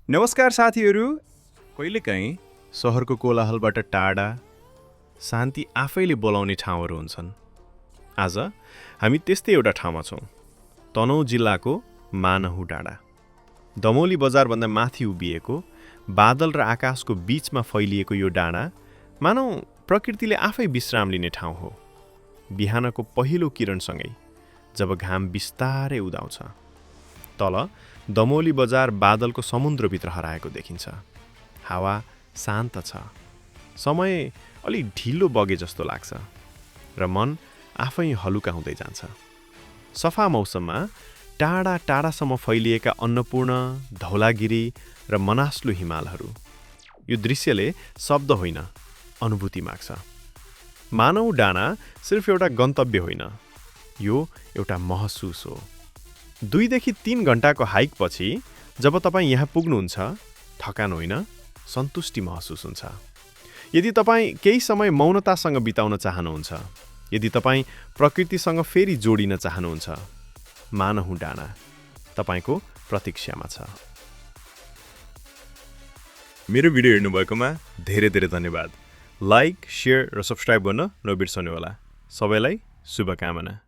नमस्कार साथीहरू। कहिलेकाहीँ सहरको कोलाहलबाट टाढा शान्ति आफैले बोलाउने ठाउँहरू हुन्छन्। आज हामी त्यस्तै एउटा ठाउँमा छौँ, तनहुँ जिल्लाको मानहुँ डाँडा। दमौली बजारभन्दा माथि उभिएको बादल र आकाशको बीचमा फैलिएको यो डाँडा मानौ प्रकृतिले आफै विश्राम लिने ठाउँ हो। बिहानको पहिलो किरणसँगै जब घाम बिस्तारै उदाउँछ, तल दमौली बजार बादलको समुद्रभित्र हराएको देखिन्छ। हावा शान्त छ, समय अलि ढिलो बगे जस्तो लाग्छ र मन आफै हलुका हुँदै जान्छ। सफा मौसममा टाढा टाढासम्म फैलिएका अन्नपूर्ण, धौलागिरी र मनास्लु हिमालहरू। यो दृश्यले शब्द होइन, अनुभूति माग्छ। मानहुँ डाँडा सिर्फ एउटा गन्तव्य होइन, यो एउटा महसुस हो। 2 देखि 3 घण्टाको हाइक पछि जब तपाईँ यहाँ पुग्नुहुन्छ, थकान होइन, सन्तुष्टि महसुस हुन्छ। यदि तपाईँ केही समय मौनतासँग बिताउन चाहनुहुन्छ, यदि तपाईँ प्रकृतिसँग फेरि जोडिन चाहनुहुन्छ, मानहुँ डाँडा तपाईँको प्रतीक्षामा छ। मेरो भिडियो हेर्नुभएकोमा धेरै धेरै धन्यवाद। लाइक, शेयर र सब्स्क्राइब गर्न नबिर्सनुहोला। सबैलाई शुभकामना।